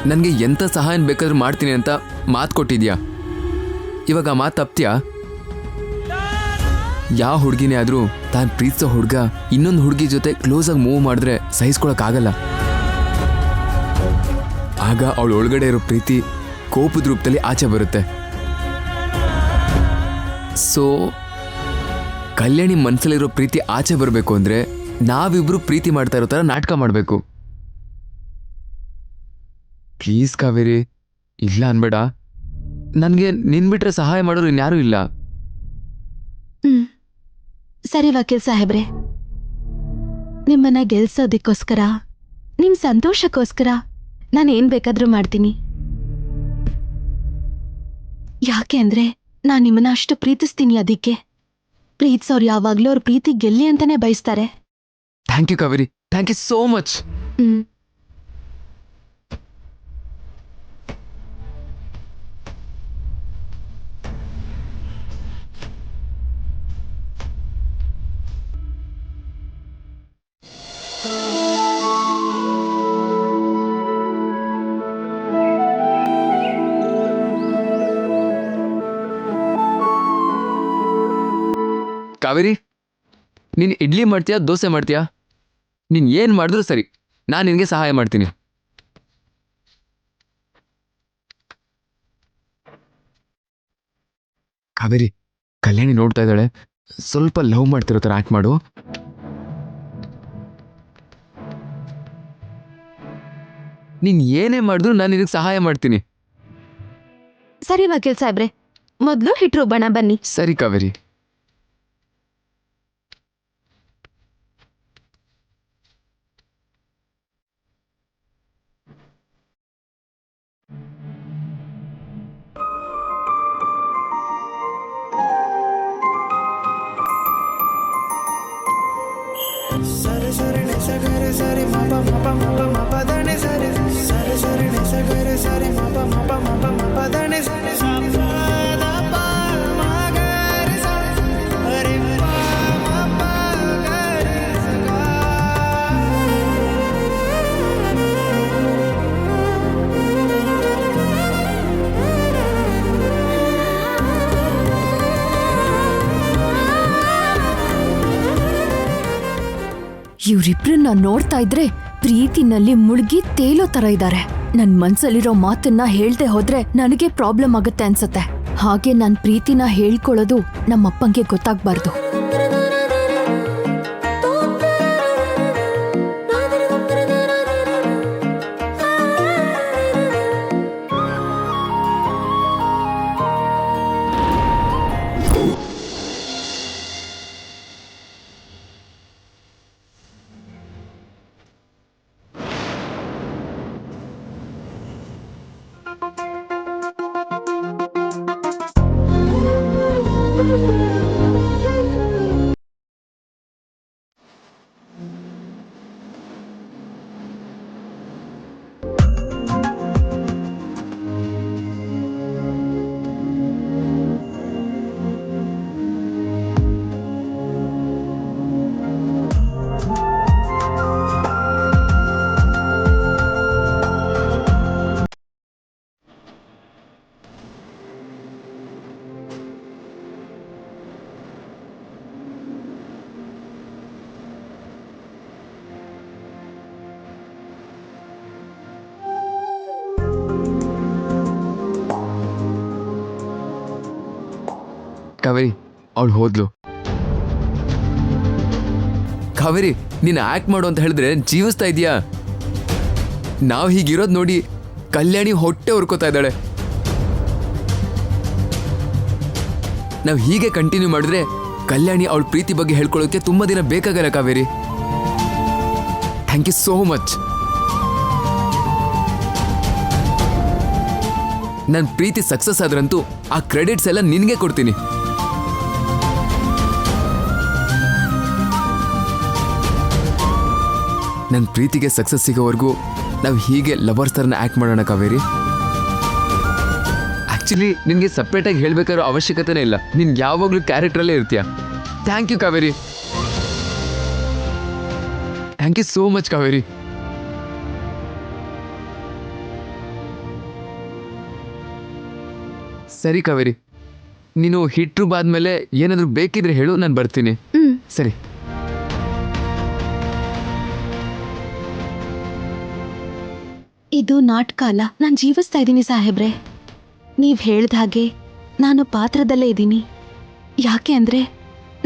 ನನಗೆ ಎಂಥ ಸಹಾಯ ಬೇಕಾದ್ರೂ ಮಾಡ್ತೀನಿ ಅಂತ ಮಾತು ಕೊಟ್ಟಿದ್ಯಾ. ಇವಾಗ ಆ ಮಾತು ತಪ್ತೀಯಾ? ಯಾವ ಹುಡುಗಿನೇ ಆದರೂ ತಾನು ಪ್ರೀತಿಸೋ ಹುಡುಗ ಇನ್ನೊಂದು ಹುಡುಗಿ ಜೊತೆ ಕ್ಲೋಸಾಗಿ ಮೂವ್ ಮಾಡಿದ್ರೆ ಸಹಿಸ್ಕೊಳಕ್ಕಾಗಲ್ಲ. ಆಗ ಅವಳ ಒಳಗಡೆ ಇರೋ ಪ್ರೀತಿ ಕೋಪದ ರೂಪದಲ್ಲಿ ಆಚೆ ಬರುತ್ತೆ. ಸೊ ಕಲ್ಯಾಣಿ ಮನಸ್ಸಲ್ಲಿರೋ ಪ್ರೀತಿ ಆಚೆ ಬರಬೇಕು ಅಂದರೆ ನಾವಿಬ್ರು ಪ್ರೀತಿ ಮಾಡ್ತಾ ಇರೋ ಥರ ನಾಟಕ ಮಾಡಬೇಕು. ಪ್ಲೀಸ್ ಕಾವೇರಿ, ಇಲ್ಲ ಅನ್ಬೇಡ. ನನಗೆ ನಿನ್ ಬಿಟ್ರೆ ಸಹಾಯ ಮಾಡೋರು ಇನ್ಯಾರೂ ಇಲ್ಲ. ಸರಿ ವಕೀಲ್ ಸಾಹೇಬ್ರೆ, ನಿಮ್ಮನ್ನ ಗೆಲ್ಸೋದಕ್ಕೋಸ್ಕರ, ನಿಮ್ ಸಂತೋಷಕ್ಕೋಸ್ಕರ ನಾನು ಏನ್ ಬೇಕಾದ್ರೂ ಮಾಡ್ತೀನಿ. ಯಾಕೆ ಅಂದ್ರೆ ನಾನು ನಿಮ್ಮನ್ನ ಅಷ್ಟು ಪ್ರೀತಿಸ್ತೀನಿ. ಅದಕ್ಕೆ ಪ್ರೀತಿಸೋರು ಯಾವಾಗ್ಲೂ ಅವ್ರ ಪ್ರೀತಿ ಗೆಲ್ಲಿ ಅಂತಾನೆ ಬಯಸ್ತಾರೆ. Thank you Kaveri, thank you so much. Kaveri, ನೀನು ಇಡ್ಲಿ ಮಾಡ್ತೀಯಾ ದೋಸೆ ಮಾಡ್ತೀಯಾ? ನೀನು ಏನು ಮಾಡಿದ್ರೂ ಸರಿ, ನಾನು ನಿನಗೆ ಸಹಾಯ ಮಾಡ್ತೀನಿ. ಕಾವೇರಿ, ಕಲ್ಯಾಣಿ ನೋಡ್ತಾ ಇದ್ದಾಳೆ, ಸ್ವಲ್ಪ ಲವ್ ಮಾಡ್ತಿರೋ ಥರ ಆ್ಯಕ್ಟ್ ಮಾಡು. ನೀನು ಏನೇ ಮಾಡಿದ್ರು ನಾನು ನಿನಗೆ ಸಹಾಯ ಮಾಡ್ತೀನಿ. ಸರಿ ವಕೀಲ್ ಸಾಹೇಬ್ರೆ, ಮೊದಲು ಹಿಟ್ರು ಬಣ ಬನ್ನಿ. ಸರಿ ಕಾವೇರಿ. ಸರಿ ಸರಿ ಸಗರೆ ಸರಿ ಮಪ ಮಪ ಮಪ ಮಪ ದಣೆ ಸರಿ ಸರಿ ಸರಿ ಸಗರೆ ಸರಿ ಮಪ ಮಪ ಮಪ ಮಪ ದಣೆ ಸರಿ ಸಪದ ಪ ಮಗರಿ ಸರಿ ಪ ಮಪ ಗರಿ ಸಗಾ. ಇವ್ರಿಬ್ರನ್ನ ನೋಡ್ತಾ ಇದ್ರೆ ಪ್ರೀತಿನಲ್ಲಿ ಮುಳುಗಿ ತೇಲೋ ತರ ಇದ್ದಾರೆ. ನನ್ ಮನ್ಸಲ್ಲಿರೋ ಮಾತನ್ನ ಹೇಳ್ದೆ ಹೋದ್ರೆ ನನಗೆ ಪ್ರಾಬ್ಲಮ್ ಆಗುತ್ತೆ ಅನ್ಸತ್ತೆ. ಹಾಗೆ ನನ್ ಪ್ರೀತಿನ ಹೇಳ್ಕೊಳ್ಳೋದು ನಮ್ಮಪ್ಪಂಗೆ ಗೊತ್ತಾಗ್ಬಾರ್ದು. ಕಾವೇರಿ, ಅವಳು ಹೋದ್ಲು. ಕಾವೇರಿ, ನೀನು ಆ್ಯಕ್ಟ್ ಮಾಡು ಅಂತ ಹೇಳಿದ್ರೆ ಜೀವಿಸ್ತಾ ಇದೀಯಾ? ನಾವು ಹೀಗಿರೋದು ನೋಡಿ ಕಲ್ಯಾಣಿ ಹೊಟ್ಟೆ ಹುರ್ಕೋತಾ ಇದ್ದಾಳೆ. ನಾವು ಹೀಗೆ ಕಂಟಿನ್ಯೂ ಮಾಡಿದ್ರೆ ಕಲ್ಯಾಣಿ ಅವಳ ಪ್ರೀತಿ ಬಗ್ಗೆ ಹೇಳ್ಕೊಳ್ಳೋಕೆ ತುಂಬ ದಿನ ಬೇಕಾಗಲ್ಲ. Kaveri, thank you so much. ನನ್ನ ಪ್ರೀತಿ ಸಕ್ಸಸ್ ಆದ್ರಂತೂ ಆ ಕ್ರೆಡಿಟ್ಸ್ ಎಲ್ಲ ನಿನಗೆ ಕೊಡ್ತೀನಿ. ನನ್ನ ಪ್ರೀತಿಗೆ ಸಕ್ಸಸ್ ಸಿಗೋವರೆಗೂ ನಾವು ಹೀಗೆ ಲವರ್ಸ್ ಥರನ ಆ್ಯಕ್ಟ್ ಮಾಡೋಣ ಕಾವೇರಿ. ಆ್ಯಕ್ಚುಲಿ ನಿನಗೆ ಸಪ್ರೇಟಾಗಿ ಹೇಳಬೇಕಾರೋ ಅವಶ್ಯಕತೆನೇ ಇಲ್ಲ. ನೀನು ಯಾವಾಗಲೂ ಕ್ಯಾರೆಕ್ಟ್ರಲ್ಲೇ ಇರ್ತೀಯ. Thank you Kaveri, thank you so much Kaveri. ಸರಿ ಕಾವೇರಿ, ನೀನು ಹಿಟ್ರು ಬಾದ್ಮೇಲೆ ಏನಾದರೂ ಬೇಕಿದ್ರೆ ಹೇಳು, ನಾನು ಬರ್ತೀನಿ. ಸರಿ. ಇದು ನಾಟಕ ಅಲ್ಲ, ನಾನು ಜೀವಿಸ್ತಾ ಇದ್ದೀನಿ ಸಾಹೇಬ್ರೆ. ನೀವ್ ಹೇಳ್ದ ಹಾಗೆ ನಾನು ಪಾತ್ರದಲ್ಲೇ ಇದ್ದೀನಿ. ಯಾಕೆ ಅಂದ್ರೆ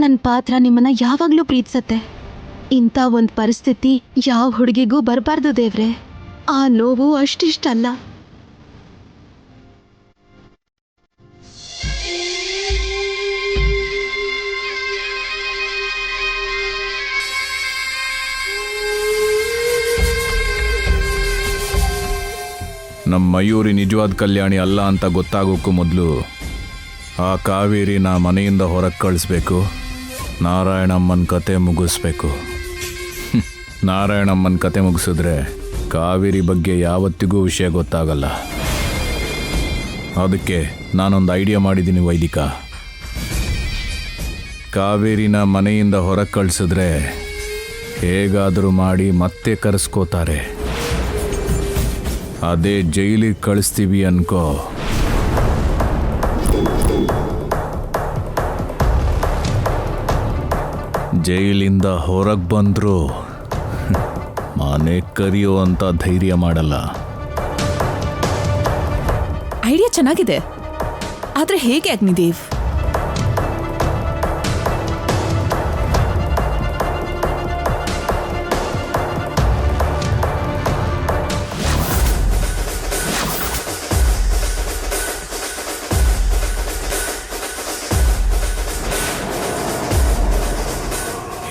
ನನ್ನ ಪಾತ್ರ ನಿಮ್ಮನ್ನ ಯಾವಾಗ್ಲೂ ಪ್ರೀತಿಸತ್ತೆ. ಇಂಥ ಒಂದು ಪರಿಸ್ಥಿತಿ ಯಾವ ಹುಡುಗಿಗೂ ಬರಬಾರ್ದು ದೇವ್ರೆ. ಆ ನೋವು ಅಷ್ಟಿಷ್ಟಲ್ಲ. ನಮ್ಮ ಮಯೂರಿ ನಿಜವಾದ ಕಲ್ಯಾಣಿ ಅಲ್ಲ ಅಂತ ಗೊತ್ತಾಗೋಕ್ಕೂ ಮೊದಲು ಆ ಕಾವೇರಿನ ಮನೆಯಿಂದ ಹೊರಗೆ ಕಳಿಸ್ಬೇಕು. ನಾರಾಯಣಮ್ಮನ ಕತೆ ಮುಗಿಸ್ಬೇಕು. ನಾರಾಯಣಮ್ಮನ ಕತೆ ಮುಗಿಸಿದ್ರೆ ಕಾವೇರಿ ಬಗ್ಗೆ ಯಾವತ್ತಿಗೂ ವಿಷಯ ಗೊತ್ತಾಗಲ್ಲ. ಅದಕ್ಕೆ ನಾನೊಂದು ಐಡಿಯಾ ಮಾಡಿದ್ದೀನಿ ವೈದಿಕ. ಕಾವೇರಿನ ಮನೆಯಿಂದ ಹೊರಗೆ ಕಳಿಸಿದ್ರೆ ಹೇಗಾದರೂ ಮಾಡಿ ಮತ್ತೆ ಕರೆಸ್ಕೋತಾರೆ. ಅದೇ ಜೈಲಿಗೆ ಕಳಿಸ್ತೀವಿ ಅನ್ಕೋ, ಜೈಲಿಂದ ಹೊರಗೆ ಬಂದ್ರು ಮನೆ ಕರಿಯೋ ಅಂತ ಧೈರ್ಯ ಮಾಡಲ್ಲ. ಐಡಿಯಾ ಚೆನ್ನಾಗಿದೆ, ಆದ್ರೆ ಹೇಗೆ ಅಗ್ನಿದೇವ್?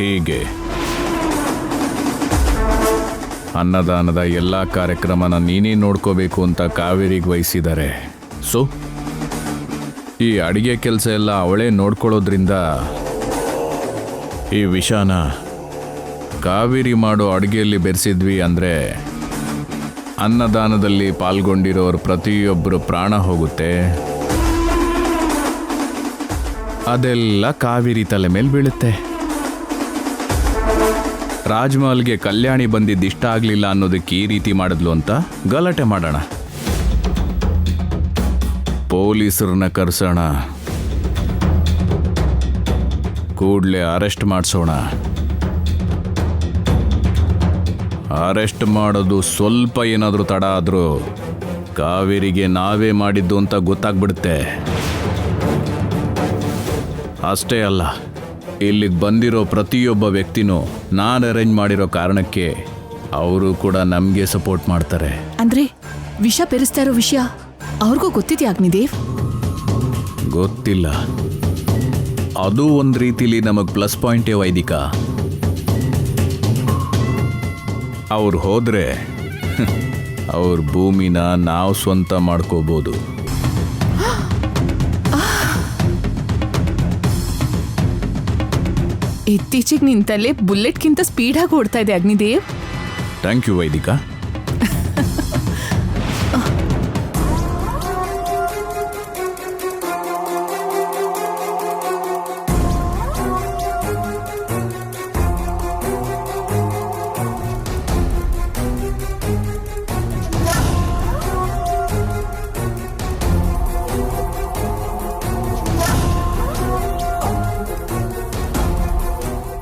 ಹೀಗೆ ಅನ್ನದಾನದ ಎಲ್ಲ ಕಾರ್ಯಕ್ರಮನ ನೀನೇ ನೋಡ್ಕೋಬೇಕು ಅಂತ ಕಾವೇರಿಗೆ ವಹಿಸಿದ್ದಾರೆ. ಸೊ ಈ ಅಡಿಗೆ ಕೆಲಸ ಎಲ್ಲ ಅವಳೇ ನೋಡ್ಕೊಳ್ಳೋದ್ರಿಂದ ಈ ವಿಷಾನ ಕಾವೇರಿ ಮಾಡೋ ಅಡುಗೆಯಲ್ಲಿ ಬೆರೆಸಿದ್ವಿ ಅಂದರೆ ಅನ್ನದಾನದಲ್ಲಿ ಪಾಲ್ಗೊಂಡಿರೋರು ಪ್ರತಿಯೊಬ್ಬರು ಪ್ರಾಣ ಹೋಗುತ್ತೆ. ಅದೆಲ್ಲ ಕಾವೇರಿ ತಲೆ ಮೇಲೆ ಬೀಳುತ್ತೆ. ರಾಜ್ಮಹಲ್ಗೆ ಕಲ್ಯಾಣಿ ಬಂದಿದ್ದು ಇಷ್ಟ ಆಗಲಿಲ್ಲ ಅನ್ನೋದಕ್ಕೆ ಈ ರೀತಿ ಮಾಡಿದ್ಲು ಅಂತ ಗಲಾಟೆ ಮಾಡೋಣ. ಪೊಲೀಸರನ್ನ ಕರೆಸೋಣ, ಕೂಡಲೇ ಅರೆಸ್ಟ್ ಮಾಡಿಸೋಣ. ಅರೆಸ್ಟ್ ಮಾಡೋದು ಸ್ವಲ್ಪ ಏನಾದರೂ ತಡ ಆದರೂ ಕಾವೇರಿಗೆ ನಾವೇ ಮಾಡಿದ್ದು ಅಂತ ಗೊತ್ತಾಗ್ಬಿಡುತ್ತೆ. ಅಷ್ಟೇ ಅಲ್ಲ, ಇಲ್ಲಿಗೆ ಬಂದಿರೋ ಪ್ರತಿಯೊಬ್ಬ ವ್ಯಕ್ತಿನೂ ನಾನು ಅರೇಂಜ್ ಮಾಡಿರೋ ಕಾರಣಕ್ಕೆ ಅವರು ಕೂಡ ನಮಗೆ ಸಪೋರ್ಟ್ ಮಾಡ್ತಾರೆ. ಅಂದ್ರೆ ವಿಷ ಬೆರೆಸ್ತಾ ಇರೋ ವಿಷಯ ಅವ್ರಿಗೂ ಗೊತ್ತಿದ್ಯಾ ಅಗ್ನಿದೇವ್? ಗೊತ್ತಿಲ್ಲ. ಅದು ಒಂದು ರೀತಿಲಿ ನಮಗೆ ಪ್ಲಸ್ ಪಾಯಿಂಟೇ ವೈದಿಕ. ಅವ್ರು ಹೋದ್ರೆ ಅವ್ರ ಭೂಮಿನ ನಾವು ಸ್ವಂತ ಮಾಡ್ಕೋಬೋದು. ಇತ್ತೀಚೆಗೆ ನಿಂತಲ್ಲೇ ಬುಲೆಟ್ಗಿಂತ ಸ್ಪೀಡಾಗಿ ಓಡ್ತಾ ಇದೆ ಅಗ್ನಿದೇವ್. ಥ್ಯಾಂಕ್ ಯು ವೈದಿಕ.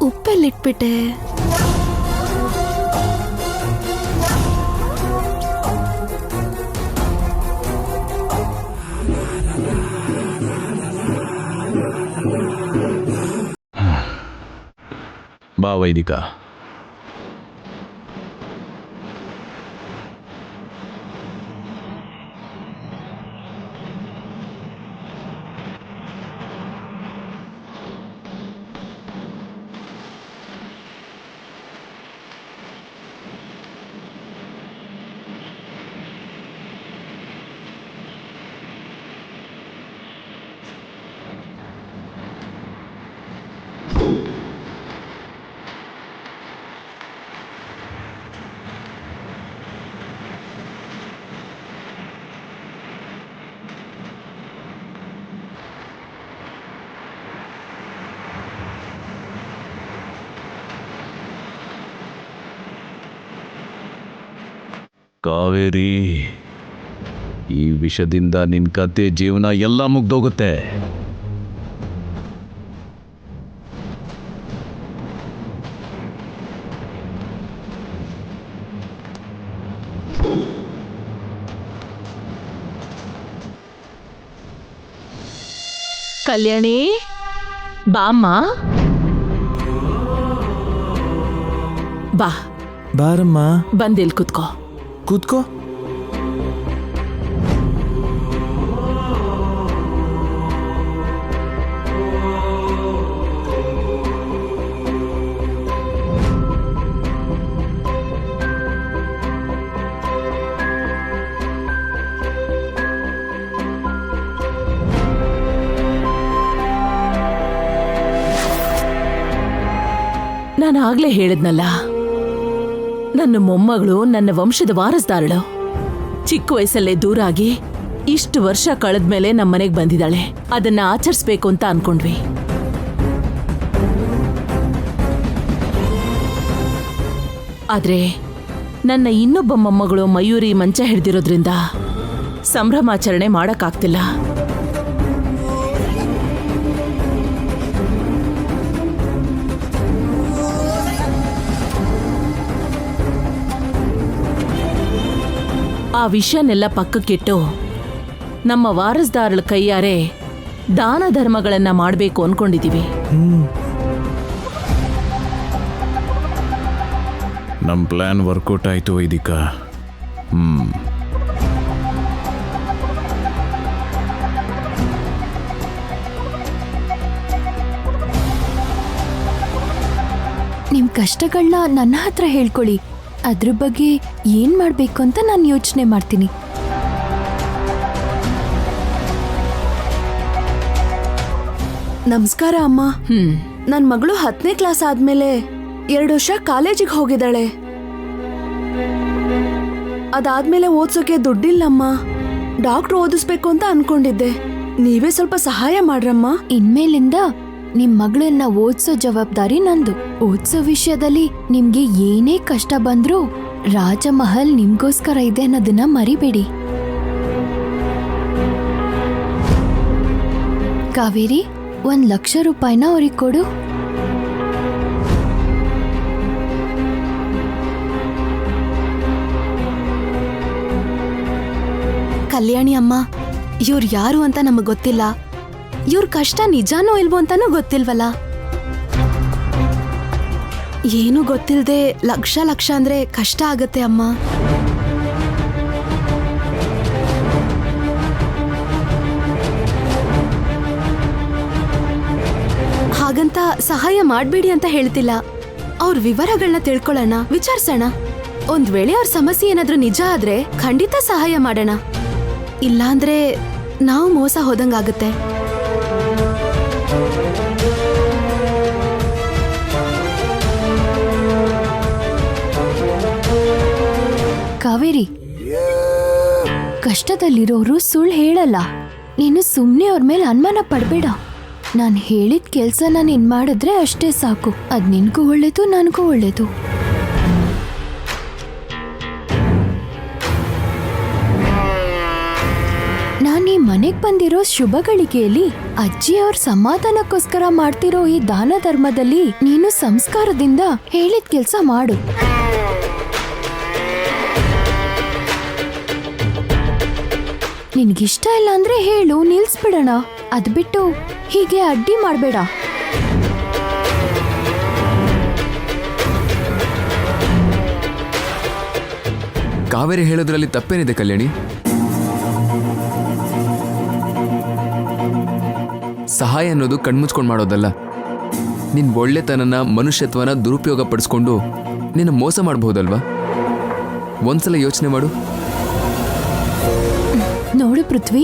ಉಪ್ಪೆಲ್ಲಿಟ್ಬಿಟ್ಟೆ? ಬಾ ವೈದಿಕ. ಕಾವೇರಿ, ಈ ವಿಷದಿಂದ ನಿನ್ನ ಕತೆ ಜೀವನ ಎಲ್ಲ ಮುಗ್ದೋಗುತ್ತೆ. ಕಲ್ಯಾಣಿ ಬಾಮ್ಮ, ಬಾ ಬಾರಮ್ಮ, ಬಂದಿಲ್ ಕುತ್ಕೋ. ಕೂತ್ಕೋ. ನಾನು ಆಗ್ಲೇ ಹೇಳಿದ್ನಲ್ಲ, ನನ್ನ ಮೊಮ್ಮಗಳು ನನ್ನ ವಂಶದ ವಾರಸ್ದಾರಳು. ಚಿಕ್ಕ ವಯಸ್ಸಲ್ಲೇ ದೂರಾಗಿ ಇಷ್ಟು ವರ್ಷ ಕಳೆದ್ಮೇಲೆ ನಮ್ಮನೆಗೆ ಬಂದಿದ್ದಾಳೆ. ಅದನ್ನ ಆಚರಿಸ್ಬೇಕು ಅಂತ ಅನ್ಕೊಂಡ್ವಿ. ಆದ್ರೆ ನನ್ನ ಇನ್ನೊಬ್ಬ ಮೊಮ್ಮಗಳು ಮಯೂರಿ ಮಂಚ ಹಿಡ್ದಿರೋದ್ರಿಂದ ಸಂಭ್ರಮಾಚರಣೆ ಮಾಡಕ್ಕಾಗ್ತಿಲ್ಲ. ಆ ವಿಷಯನೆಲ್ಲ ಪಕ್ಕಕ್ಕಿಟ್ಟು ನಮ್ಮ ವಾರಸ್ದಾರಳ ಕೈಯಾರೆ ದಾನ ಧರ್ಮಗಳನ್ನ ಮಾಡಬೇಕು ಅನ್ಕೊಂಡಿದೀವಿ. ನಮ್ಮ ಪ್ಲ್ಯಾನ್ ವರ್ಕೌಟ್ ಆಯಿತು ವೈದಿಕಾ. ನಿಮ್ ಕಷ್ಟಗಳನ್ನ ನನ್ನ ಹತ್ರ ಹೇಳ್ಕೊಳ್ಳಿ. ಅದ್ರ ಬಗ್ಗೆ ಏನ್ ಮಾಡ್ಬೇಕು ಅಂತ ನಾನು ಯೋಚನೆ ಮಾಡ್ತೀನಿ. ನಮಸ್ಕಾರ ಅಮ್ಮ. ನನ್ ಮಗಳು 10ನೇ ಕ್ಲಾಸ್ ಆದ್ಮೇಲೆ 2 ವರ್ಷ ಕಾಲೇಜಿಗೆ ಹೋಗಿದ್ದಾಳೆ. ಅದಾದ್ಮೇಲೆ ಓದ್ಸೋಕೆ ದುಡ್ಡಿಲ್ಲಮ್ಮ. ಡಾಕ್ಟರ್ ಓದಿಸ್ಬೇಕು ಅಂತ ಅನ್ಕೊಂಡಿದ್ದೆ. ನೀವೇ ಸ್ವಲ್ಪ ಸಹಾಯ ಮಾಡ್ರಮ್ಮ. ಇನ್ಮೇಲಿಂದ ನಿಮ್ ಮಗಳನ್ನ ಓದ್ಸೋ ಜವಾಬ್ದಾರಿ ನಂದು. ಓದ್ಸೋ ವಿಷಯದಲ್ಲಿ ನಿಮ್ಗೆ ಏನೇ ಕಷ್ಟ ಬಂದ್ರೂ ರಾಜಮಹಲ್ ನಿಮ್ಗೋಸ್ಕರ ಇದೆ ಅನ್ನೋದನ್ನ ಮರಿಬೇಡಿ. ಕಾವೇರಿ, 1,00,000 ರೂಪಾಯಿನ ಅವ್ರಿಗೆ ಕೊಡು. ಕಲ್ಯಾಣಿ ಅಮ್ಮ, ಇವ್ರು ಯಾರು ಅಂತ ನಮಗ್ ಗೊತ್ತಿಲ್ಲ. ಇವ್ರ ಕಷ್ಟ ನಿಜಾನೋ ಇಲ್ವೋ ಅಂತಾನೂ ಗೊತ್ತಿಲ್ವಲ್ಲ. ಏನು ಗೊತ್ತಿಲ್ದೆ ಲಕ್ಷ ಅಂದ್ರೆ ಕಷ್ಟ ಆಗತ್ತೆ ಅಮ್ಮ. ಹಾಗಂತ ಸಹಾಯ ಮಾಡ್ಬೇಡಿ ಅಂತ ಹೇಳ್ತಿಲ್ಲ. ಅವ್ರ ವಿವರಗಳನ್ನ ತಿಳ್ಕೊಳ್ಳೋಣ, ವಿಚಾರಿಸೋಣ. ಒಂದ್ ವೇಳೆ ಅವ್ರ ಸಮಸ್ಯೆ ಏನಾದ್ರೂ ನಿಜ ಆದ್ರೆ ಖಂಡಿತ ಸಹಾಯ ಮಾಡೋಣ. ಇಲ್ಲಾಂದ್ರೆ ನಾವು ಮೋಸ ಹೋದಂಗಾಗುತ್ತೆ. ಕಾವೇರಿ, ಕಷ್ಟದಲ್ಲಿರೋರು ಸುಳ್ಳು ಹೇಳಲ್ಲ. ನೀನು ಸುಮ್ಮನೆ ಅವ್ರ ಮೇಲೆ ಅನುಮಾನ ಪಡಬೇಡ. ನಾನು ಹೇಳಿದ ಕೆಲ್ಸನ ನೀನ್ ಮಾಡಿದ್ರೆ ಅಷ್ಟೇ ಸಾಕು. ಅದ್ ನಿನ್ಗೂ ಒಳ್ಳೇದು, ನನಗೂ ಒಳ್ಳೇದು. ನಾನ್ ಈ ಮನೆಗ್ ಬಂದಿರೋ ಶುಭ ಗಳಿಗೆಯಲ್ಲಿ ಅಜ್ಜಿ ಅವ್ರ ಸಮಾಧಾನಕ್ಕೋಸ್ಕರ ಮಾಡ್ತಿರೋ ಈ ದಾನ ಧರ್ಮದಲ್ಲಿ ನೀನು ಸಂಸ್ಕಾರದಿಂದ ಹೇಳಿದ ಕೆಲ್ಸ ಮಾಡು. ನಿನ್ಗಿಷ್ಟ ಇಲ್ಲ ಅಂದ್ರೆ ಹೇಳು, ನಿಲ್ಸ್ಬಿಡೋಣ. ಅದ್ ಬಿಟ್ಟು ಹೀಗೆ ಅಡ್ಡಿ ಮಾಡ್ಬೇಡ. ಕಾವೇರಿ ಹೇಳೋದ್ರಲ್ಲಿ ತಪ್ಪೇನಿದೆ ಕಲ್ಯಾಣಿ? ಸಹಾಯ ಅನ್ನೋದು ಕಣ್ಮುಚ್ಕೊಂಡು ಮಾಡೋದಲ್ಲ. ನಿನ್ ಒಳ್ಳೆತನನ, ಮನುಷ್ಯತ್ವನ ದುರುಪಯೋಗ ಪಡಿಸ್ಕೊಂಡು ನಿನ್ನ ಮೋಸ ಮಾಡಬಹುದಲ್ವಾ? ಒಂದ್ಸಲ ಯೋಚನೆ ಮಾಡು. ನೋಡು ಪೃಥ್ವಿ,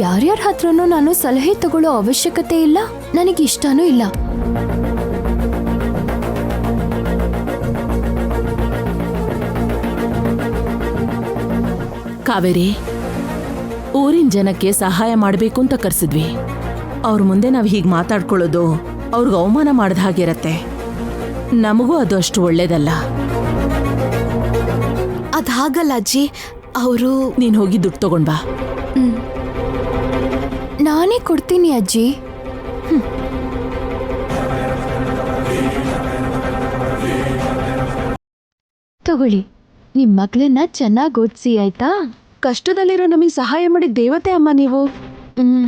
ಯಾರ್ಯಾರ ಹತ್ರನೂ ನಾನು ಸಲಹೆ ತಗೊಳ್ಳೋ ಅವಶ್ಯಕತೆ ಇಲ್ಲ. ನನಗಿಷ್ಟನೂ ಇಲ್ಲ. ಕಾವೇರಿ, ಊರಿನ ಜನಕ್ಕೆ ಸಹಾಯ ಮಾಡಬೇಕು ಅಂತ ಕರ್ಸಿದ್ವಿ. ಅವ್ರ ಮುಂದೆ ನಾವು ಹೀಗೆ ಮಾತಾಡ್ಕೊಳ್ಳೋದು ಅವ್ರಿಗೆ ಅವಮಾನ ಮಾಡಿದ ಹಾಗಿರತ್ತೆ. ನಮಗೂ ಅದು ಅಷ್ಟು ಒಳ್ಳೇದಲ್ಲ. ಅದ್ ಹಾಗಲ್ಲ ಅಜ್ಜಿ. ಅವರು ನೀನ್ ಹೋಗಿ ದುಡ್ಡು ತಗೊಂಡ್ ಬಾ. ನಾನೇ ಕೊಡ್ತೀನಿ ಅಜ್ಜಿ. ತಗೊಳ್ಳಿ, ನಿಮ್ ಮಗಳನ್ನ ಚೆನ್ನಾಗಿ ಓದಿಸಿ ಆಯ್ತಾ. ಕಷ್ಟದಲ್ಲಿರೋ ನಮಗೆ ಸಹಾಯ ಮಾಡಿ ದೇವತೆ ಅಮ್ಮ ನೀವು. ಹ್ಮ್.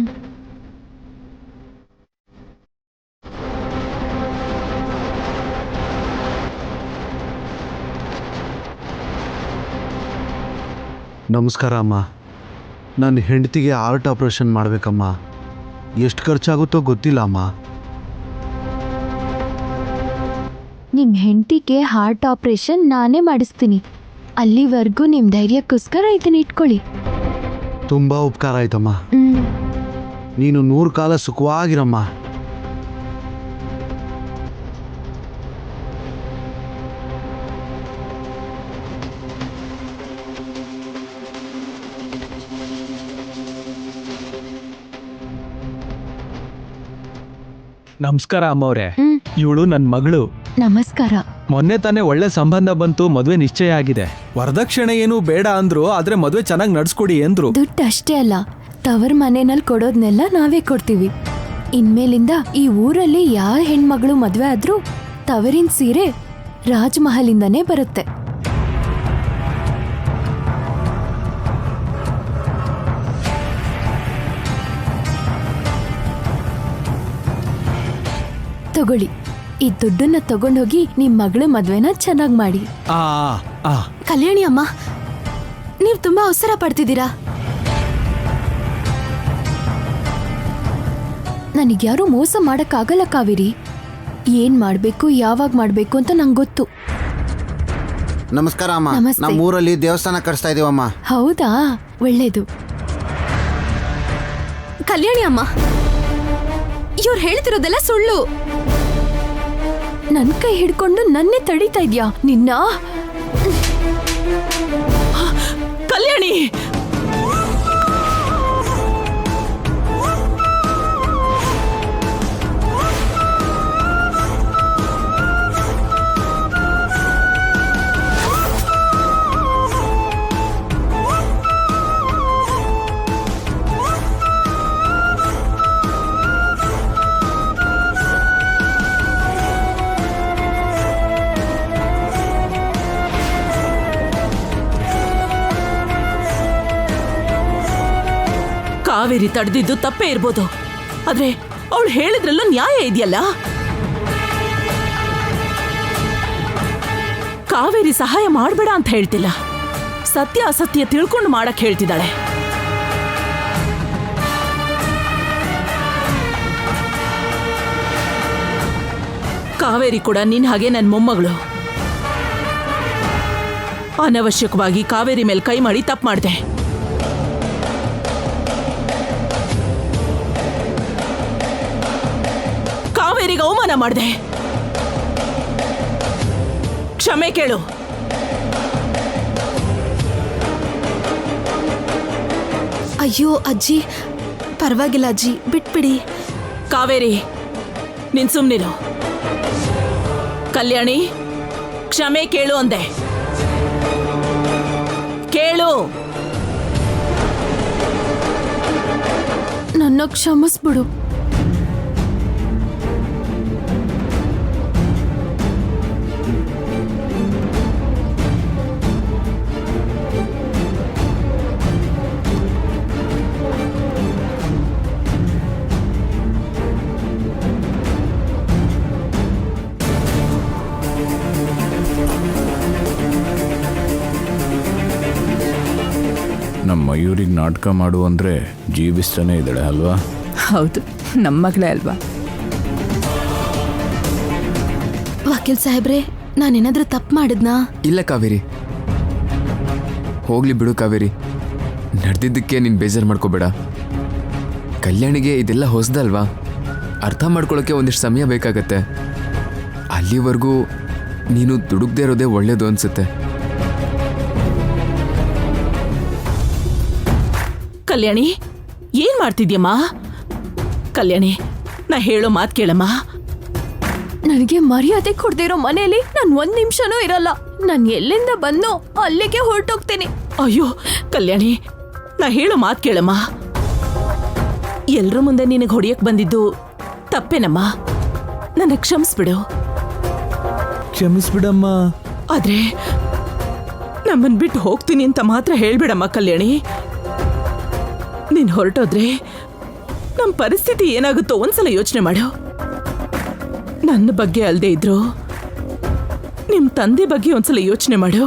ನಮಸ್ಕಾರ ಅಮ್ಮ. ನನ್ನ ಹೆಂಡತಿಗೆ ಹಾರ್ಟ್ ಆಪ್ರೇಷನ್ ಮಾಡಬೇಕಮ್ಮ. ಎಷ್ಟು ಖರ್ಚಾಗುತ್ತೋ ಗೊತ್ತಿಲ್ಲ ಅಮ್ಮ. ನಿಮ್ ಹೆಂಡತಿಗೆ ಹಾರ್ಟ್ ಆಪರೇಷನ್ ನಾನೇ ಮಾಡಿಸ್ತೀನಿ. ಅಲ್ಲಿವರೆಗೂ ನಿಮ್ ಧೈರ್ಯಕ್ಕೋಸ್ಕರ ಇದನ್ನ ಇಟ್ಕೊಳ್ಳಿ. ತುಂಬ ಉಪಕಾರ ಆಯ್ತಮ್ಮ. ಹ್ಮ್. ನೀನು 100 ಕಾಲ ಸುಖವಾಗಿರಮ್ಮ. ನಮಸ್ಕಾರ ಅಮ್ಮವ್ರೆ. ಹ್ಮ್. ಇವಳು ನನ್ನ ಮಗಳು. ನಮಸ್ಕಾರ. ಮೊನ್ನೆ ತಾನೇ ಒಳ್ಳೆ ಸಂಬಂಧ ಬಂತು, ಮದುವೆ ನಿಶ್ಚಯ ಆಗಿದೆ. ವರದಕ್ಷಿಣೆ ಏನು ಬೇಡ ಅಂದ್ರು, ಆದ್ರೆ ಮದುವೆ ಚೆನ್ನಾಗಿ ನಡ್ಸ್ಕೊಡಿ ಅಂದ್ರು. ದುಡ್ಡು ಅಷ್ಟೇ ಅಲ್ಲ, ತವರ್ ಮನೆಯಲ್ಲಿ ಕೊಡೋದ್ನೆಲ್ಲ ನಾವೇ ಕೊಡ್ತೀವಿ. ಇನ್ಮೇಲಿಂದ ಈ ಊರಲ್ಲಿ ಯಾವ ಹೆಣ್ಮಗಳು ಮದ್ವೆ ಆದ್ರೂ ತವರಿನ ಸೀರೆ ರಾಜ್ಮಹಲಿಂದನೇ ಬರುತ್ತೆ. ತಗೊಳ್ಳಿ, ಈ ದುಡ್ಡನ್ನ ತಗೊಂಡೋಗಿ ನಿಮ್ ಮಗಳ ಮದ್ವೆನ ಚೆನ್ನಾಗ್ ಮಾಡಿ. ಆ ಆ ಕಲ್ಯಾಣಿ ಅಮ್ಮ, ನೀವು ತುಂಬಾ ಅವಸರ ಪಡ್ತಿದ್ದೀರಾ. ನನಗ್ಯಾರೂ ಮೋಸ ಮಾಡಕ್ಕಾಗಲ್ಲ ಕಾವೇರಿ. ಏನ್ ಮಾಡ್ಬೇಕು, ಯಾವಾಗ ಮಾಡ್ಬೇಕು ಅಂತ ನಂಗೆ ಗೊತ್ತು. ನಮಸ್ಕಾರ ಅಮ್ಮ. ನಮಸ್ತೆ. ನಮ್ಮ ಊರಲ್ಲಿ ದೇವಸ್ಥಾನ ಕಟ್ಸ್ತಾ ಇದೀವಮ್ಮ. ಹೌದಾ, ಒಳ್ಳೇದು. ಕಲ್ಯಾಣಿ ಅಮ್ಮ, ಇವ್ರು ಹೇಳ್ತಿರೋದೆಲ್ಲ ಸುಳ್ಳು. ನನ್ ಕೈ ಹಿಡ್ಕೊಂಡು ನನ್ನೇ ತಡೀತಾ ಇದ್ಯಾ ನಿನ್ನ? ಕಲ್ಯಾಣಿ, ಕಾವೇರಿ ತಡೆದಿದ್ದು ತಪ್ಪೇ ಇರ್ಬೋದು, ಆದ್ರೆ ಅವಳು ಹೇಳಿದ್ರಲ್ಲೂ ನ್ಯಾಯ ಇದೆಯಲ್ಲ. ಕಾವೇರಿ ಸಹಾಯ ಮಾಡಬೇಡ ಅಂತ ಹೇಳ್ತಿಲ್ಲ, ಸತ್ಯ ಅಸತ್ಯ ತಿಳ್ಕೊಂಡು ಮಾಡಕ್ ಹೇಳ್ತಿದ್ದಾಳೆ. ಕಾವೇರಿ ಕೂಡ ನಿನ್ ಹಾಗೆ ನನ್ನ ಮೊಮ್ಮಗಳು. ಅನವಶ್ಯಕವಾಗಿ ಕಾವೇರಿ ಮೇಲೆ ಕೈ ಮಾಡಿ ತಪ್ಪು ಮಾಡಿದೆ. ಕಾವೇರಿಗೆ ಅವಮಾನ ಮಾಡಿದೆ. ಕ್ಷಮೆ ಕೇಳು. ಅಯ್ಯೋ ಅಜ್ಜಿ, ಪರವಾಗಿಲ್ಲ ಅಜ್ಜಿ, ಬಿಟ್ಬಿಡಿ. ಕಾವೇರಿ, ನೀನ್ ಸುಮ್ನಿರು. ಕಲ್ಯಾಣಿ, ಕ್ಷಮೆ ಕೇಳು ಅಂದೆ. ಕೇಳು. ನನ್ನ ಕ್ಷಮಿಸ್ಬಿಡು. ನಮ್ಮ ಮಯೂರಿಗೆ ನಾಟಕ ಮಾಡು ಅಂದರೆ ಜೀವಿಸ್ತಾನೆ ಇದ್ದಾಳೆ ಅಲ್ವಾ? ಹೌದು, ನಮ್ಮ ಮಗಳೇ ಅಲ್ವಾ? ವಕೀಲ್ ಸಾಹೇಬ್ರೆ, ನಾನೇನಾದ್ರೂ ತಪ್ಪು ಮಾಡಿದ್ನಾ? ಇಲ್ಲ ಕಾವೇರಿ, ಹೋಗ್ಲಿ ಬಿಡು ಕಾವೇರಿ. ನಡೆದಿದ್ದಕ್ಕೆ ನೀನು ಬೇಜಾರು ಮಾಡ್ಕೋಬೇಡ. ಕಲ್ಯಾಣಿಗೆ ಇದೆಲ್ಲ ಹೊಸದಲ್ವಾ, ಅರ್ಥ ಮಾಡ್ಕೊಳ್ಳೋಕ್ಕೆ ಒಂದಿಷ್ಟು ಸಮಯ ಬೇಕಾಗತ್ತೆ. ಅಲ್ಲಿವರೆಗೂ ನೀನು ದುಡುಕ್ದೇ ಇರೋದೇ ಒಳ್ಳೇದು ಅನ್ಸುತ್ತೆ. ಕಲ್ಯಾಣಿ, ಏನ್ ಮಾಡ್ತಿದ್ಯಮ್ಮ? ಕಲ್ಯಾಣಿ, ನಾ ಹೇಳೋ ಮಾತು ಕೇಳಮ್ಮ. ನನಗೆ ಮರ್ಯಾದೆ ಕೊಡ್ದೇ ಇರೋ ಮನೆಯಲ್ಲಿ ನಾನು 1 ನಿಮಿಷನೂ ಇರಲ್ಲ. ನಾನು ಎಲ್ಲಿಂದ ಬಂದೋ ಅಲ್ಲಿಗೆ ಹೊರಟೋಗ್ತೀನಿ. ಅಯ್ಯೋ ಕಲ್ಯಾಣಿ, ನಾ ಹೇಳೋ ಮಾತು ಕೇಳಮ್ಮ. ಎಲ್ರ ಮುಂದೆ ನಿನಗೆ ಹೊಡಿಯಕ್ ಬಂದಿದ್ದು ತಪ್ಪೇನಮ್ಮ. ನನಗೆ ಕ್ಷಮಿಸ್ಬಿಡು. ಕ್ಷಮಿಸ್ಬಿಡಮ್ಮ. ಆದ್ರೆ ನಮ್ಮನ್ ಬಿಟ್ಟು ಹೋಗ್ತೀನಿ ಅಂತ ಮಾತ್ರ ಹೇಳ್ಬೇಡಮ್ಮ ಕಲ್ಯಾಣಿ. ನೀನ್ ಹೊರಟೋದ್ರೆ ನಮ್ಮ ಪರಿಸ್ಥಿತಿ ಏನಾಗುತ್ತೋ ಒಂದ್ಸಲ ಯೋಚನೆ ಮಾಡು. ನನ್ನ ಬಗ್ಗೆ ಅಲ್ದೇ ಇದ್ರು ನಿಮ್ ತಂದೆ ಬಗ್ಗೆ ಒಂದ್ಸಲ ಯೋಚನೆ ಮಾಡು.